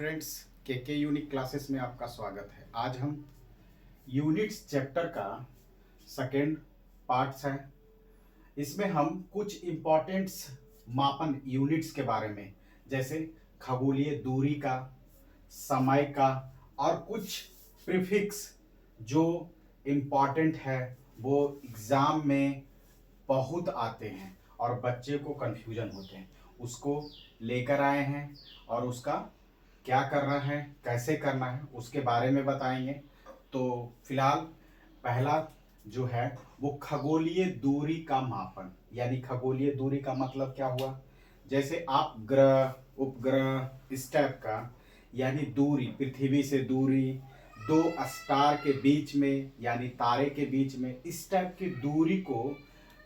Friends, के unique classes में आपका स्वागत है। आज हम यूनिट्स चैप्टर का सेकेंड पार्ट्स है। इसमें हम कुछ इम्पोर्टेंट्स मापन यूनिट्स के बारे में, जैसे खगोलीय दूरी का, समय का और कुछ प्रीफिक्स जो इम्पोर्टेंट है वो एग्ज़ाम में बहुत आते हैं और बच्चे को कन्फ्यूजन होते हैं, उसको लेकर आए हैं और उसका क्या करना है, कैसे करना है, उसके बारे में बताएंगे। तो फिलहाल पहला जो है वो खगोलीय दूरी का मापन, यानी खगोलीय दूरी का मतलब क्या हुआ, जैसे आप ग्रह, उपग्रह, इस टाइप का, यानी दूरी, पृथ्वी से दूरी, दो स्टार के बीच में यानी तारे के बीच में, इस टाइप की दूरी को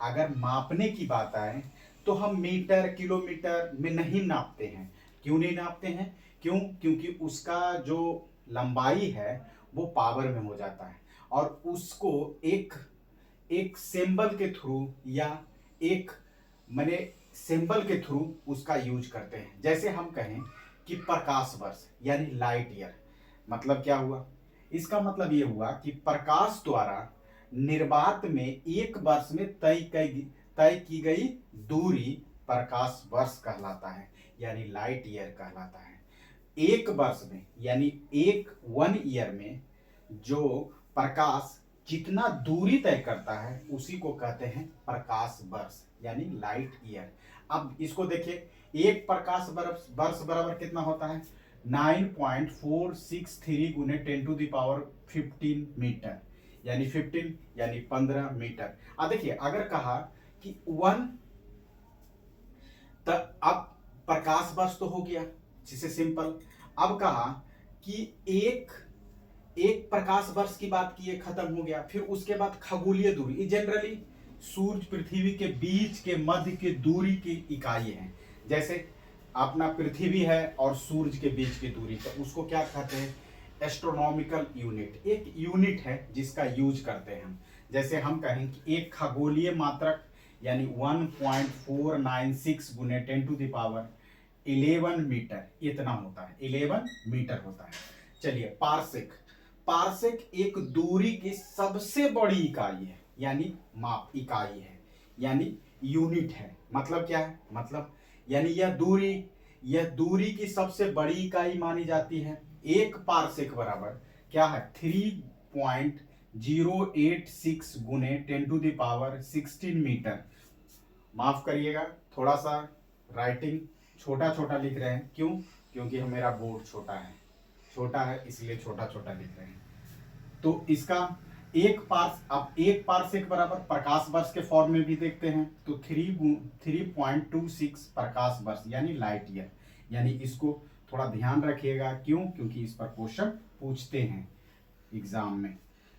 अगर मापने की बात आए तो हम मीटर किलोमीटर में नहीं नापते हैं। क्यों नहीं नापते हैं? क्योंकि उसका जो लंबाई है वो पावर में हो जाता है और उसको एक एक सिंबल के थ्रू या एक माने सिंबल के थ्रू उसका यूज करते हैं। जैसे हम कहें कि प्रकाश वर्ष यानी लाइट ईयर, मतलब क्या हुआ? इसका मतलब ये हुआ कि प्रकाश द्वारा निर्वात में एक वर्ष में तय की गई दूरी प्रकाश वर्ष कहलाता है, यानी लाइट ईयर कहलाता है। एक वर्ष में यानी एक 1 ईयर में जो प्रकाश जितना दूरी तय करता है उसी को कहते हैं प्रकाश वर्ष यानी लाइट ईयर। अब इसको देखिए, एक प्रकाश वर्ष बराबर कितना होता है? 9.463 गुने 10⁻15 मीटर, यानी 15 यानी 15 मीटर। अब देखिए, अगर कहा कि 1, तब अब प्रकाश वर्ष तो हो गया, जिसे सिंपल। अब कहा कि एक प्रकाश वर्ष की बात की है, खत्म हो गया। फिर उसके बाद खगोलीय दूरी, जनरली सूर्य पृथ्वी के बीच के मध्य की दूरी की इकाई है। जैसे अपना पृथ्वी है और सूर्य के बीच की दूरी, तो उसको क्या कहते हैं? एस्ट्रोनॉमिकल यूनिट, एक यूनिट है जिसका यूज करते हैं हम। जैसे हम कहें कि एक खगोलीय मात्रक यानी 1.496 गुने 10⁻11 मीटर, इतना होता है, 11 मीटर होता है। चलिए, पार्सेक, पार्सेक एक दूरी की सबसे बड़ी इकाई है, यानी माप इकाई है, यानी यूनिट है। मतलब क्या है? मतलब यानी यह दूरी की सबसे बड़ी इकाई मानी जाती है। एक पार्सेक बराबर क्या है? 3.086 गुने 10⁻16 मीटर। माफ करिएगा, थोड़ा सा राइटिंग छोटा छोटा लिख रहे हैं। क्यों? क्योंकि मेरा बोर्ड छोटा है इसलिए छोटा छोटा लिख रहे हैं। तो इसका अब एक पार्सेक बराबर प्रकाश वर्ष के फॉर्म में भी देखते हैं तो 3.26 प्रकाश वर्ष यानी लाइट ईयर। यानी इसको थोड़ा ध्यान रखिएगा। क्यों? क्योंकि इस पर क्वेश्चन पूछते हैं एग्जाम में।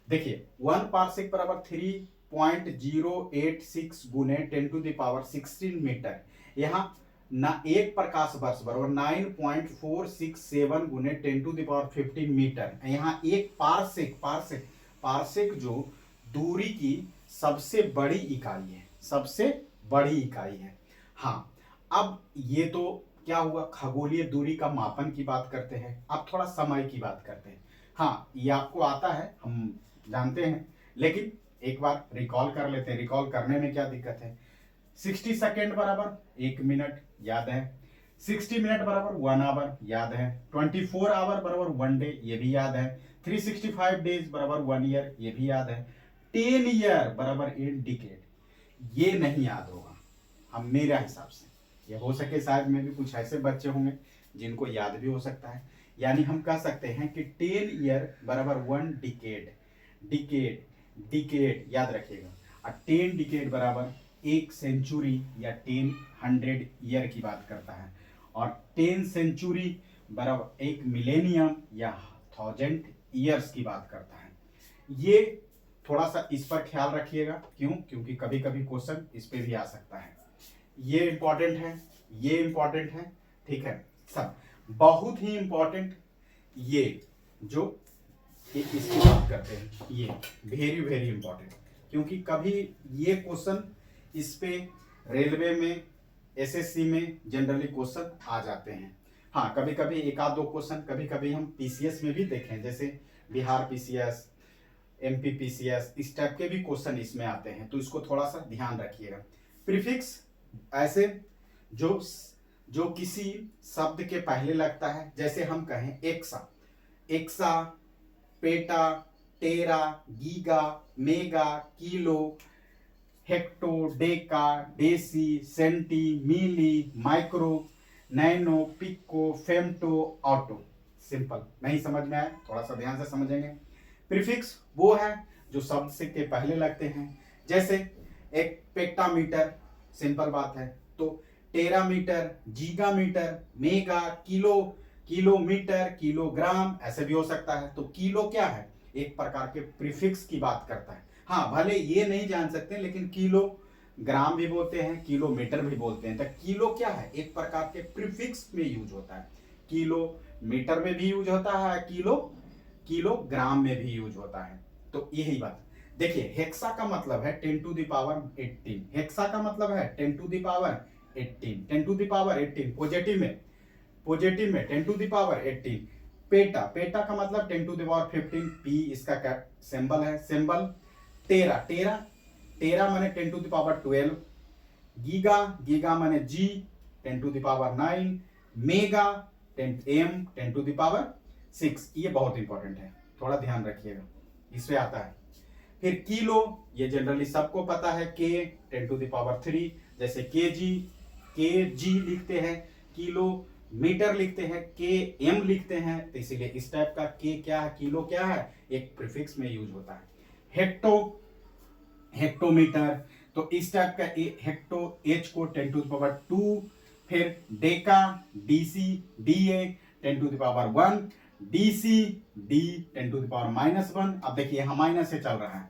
देखिए, 1 पार्सेक बराबर 3.086 गुने 10⁻16 मीटर। यहाँ ना एक प्रकाश वर्ष बराबर 9.467 गुने 10⁻15 मीटर। यहाँ एक पार्सेक जो दूरी की सबसे बड़ी इकाई है, सबसे बड़ी इकाई है। हाँ, अब ये तो क्या हुआ? खगोलीय दूरी का मापन की बात करते हैं। अब थोड़ा समय की बात करते हैं। हाँ, ये आपको आता है, हम जानते हैं, लेकिन एक बार रिकॉल कर लेते हैं। रिकॉल करने में क्या दिक्कत है? 60 सेकेंड बराबर 1 मिनट, याद है। 60 मिनट बराबर 1 आवर, याद है। 24 आवर बराबर 1 डे, ये भी याद है। 365 डेज बराबर 1 ईयर, ये भी याद है। 10 ईयर बराबर 8 डिकेड, ये नहीं याद होगा हम, मेरे हिसाब से। ये हो सके शायद में भी कुछ ऐसे बच्चे होंगे जिनको याद भी हो सकता है। यानी हम कह सकते हैं कि 10 ईयर बराबर 1 डिकेड। डिकेड याद रखिएगा। और 10 डिकेड बराबर एक सेंचुरी या 100 ईयर की बात करता है। और 10 सेंचुरी बराबर एक मिलेनियम या 1000 ईयर्स की बात करता है। ये थोड़ा सा इस पर ख्याल रखिएगा। क्यों? क्योंकि कभी कभी क्वेश्चन इस पे भी आ सकता है। ये इंपॉर्टेंट है, ये इंपॉर्टेंट है, ठीक है। सब बहुत ही इंपॉर्टेंट, ये जो इसकी बात करते हैं, ये वेरी वेरी इंपॉर्टेंट, क्योंकि कभी ये क्वेश्चन इस पे रेलवे में, एसएससी में जनरली क्वेश्चन आ जाते हैं। हाँ, कभी कभी एक आध दो क्वेश्चन कभी कभी हम पीसीएस में भी देखें, जैसे बिहार पीसीएस, एमपी पीसीएस, इस टाइप के भी क्वेश्चन इसमें आते हैं, तो इसको थोड़ा सा ध्यान रखिएगा। प्रीफिक्स ऐसे जो जो किसी शब्द के पहले लगता है, जैसे हम कहें exa, exa, peta, tera, giga, mega, kilo, hecto, deca, deci, centi, milli, micro, nano, pico, femto, atto. Simple, नहीं समझ में आया थोड़ा सा ध्यान से समझेंगे। प्रीफिक्स वो है जो शब्द से के पहले लगते हैं, जैसे एक पेक्टामीटर, सिंपल बात है, तो टेरामीटर, गीगामीटर, मेगा, किलो, किलोमीटर, किलोग्राम, ऐसे भी हो सकता है। तो किलो क्या है, एक प्रकार के प्रीफिक्स की बात करता है। हाँ, भले ये नहीं जान सकते, लेकिन किलो ग्राम भी बोलते हैं, किलोमीटर भी बोलते हैं। तो किलो क्या है, एक प्रकार के प्रीफिक्स में यूज होता है। किलोमीटर में भी यूज होता है, किलोग्राम में भी यूज होता है। तो यही बात देखिए, हेक्सा का मतलब है 10 टू द पावर 18। हेक्सा का मतलब है 10 to the power 18, 10 to the power 18 positive में 10 to the power 18। Peta, peta का मतलब 10 टू द पावर 15, पी इसका क्या सिंबल है, सिंबल। टेरा, टेरा, टेरा माने 10 to the power 12। Giga, giga माने G 10 to the power 9। Mega 10 to the power 6। ये बहुत इंपॉर्टेंट है, थोड़ा ध्यान रखिएगा, इसमें आता है। फिर किलो, ये जनरली सबको पता है, के 10 टू द पावर 3, जैसे के जी लिखते हैं, किलो मीटर लिखते हैं, के एम लिखते हैं, तो इसीलिए इस टाइप का के क्या है, किलो क्या है, एक प्रीफिक्स में यूज होता है। हेक्टो, हेक्टोमीटर, तो इस टाइप का हेक्टो, एच को 10 टू द पावर 2। फिर deca, deci, D A 10 to the power 1, deci, d 10 to the power -1। अब देखिए यहां माइनस से चल रहा है।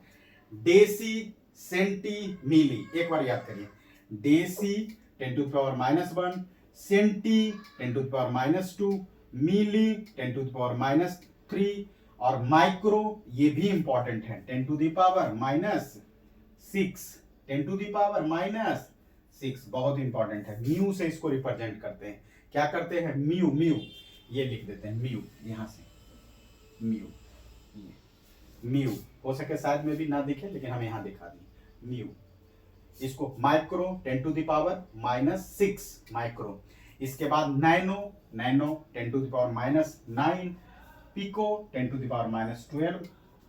डेसी, सेंटी, मिली, एक बार याद करिए, deci 10 to the power -1, centi 10 to the power -2, milli 10 to the power -3, और माइक्रो ये भी इंपॉर्टेंट है, 10 to the power -6, 10 to the power -6 बहुत इंपॉर्टेंट है। म्यू से इसको रिप्रेजेंट करते हैं, क्या करते हैं, म्यू, म्यू ये लिख देते हैं, म्यू, यहां से म्यू, ये म्यू हो सके शायद में भी ना दिखे, लेकिन हम यहां दिखा दिए म्यू। इसको micro 10 to the power -6 micro. इसके बाद nano, nano 10 to the power -9, pico 10 to the power -12,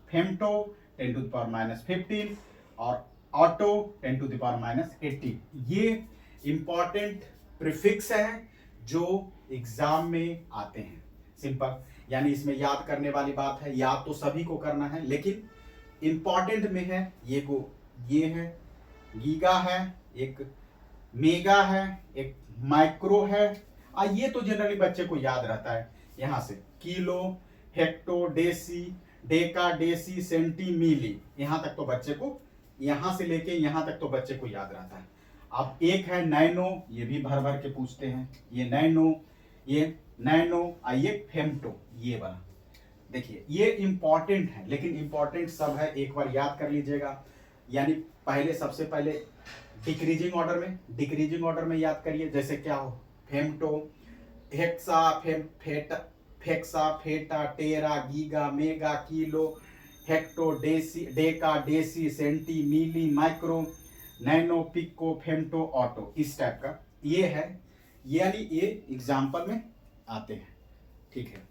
femto 10 to the power -15, और ऑटो 10 टू द पावर -18। ये इंपॉर्टेंट प्रीफिक्स है जो एग्जाम में आते हैं। सिंपल, यानी इसमें याद करने वाली बात है, याद तो सभी को करना है, लेकिन इंपॉर्टेंट में है ये है, गीगा है, एक मेगा है, एक माइक्रो है, और ये तो जनरली बच्चे को याद रहता है। यहां से kilo, hecto, deci, deca, deci, centi, milli, यहां तक तो बच्चे को, यहां से लेके यहां तक तो बच्चे को याद रहता है। अब एक है नैनो, ये भी भर भर के पूछते हैं, ये नैनो, आइए फेम्टो, ये वाला देखिए, ये इंपॉर्टेंट है, लेकिन इंपॉर्टेंट सब है, एक बार याद कर लीजिएगा। यानी पहले, सबसे पहले डिक्रीजिंग ऑर्डर में याद करिए, जैसे क्या हो, फेम्टो, हेक्सा, फेक्सा, peta, tera, giga, mega, kilo, hecto, deci, deca, deci, centi, milli, micro, nano, pico, femto, atto, इस टाइप का ये है, यानी ये एग्जाम्पल में आते हैं। ठीक है।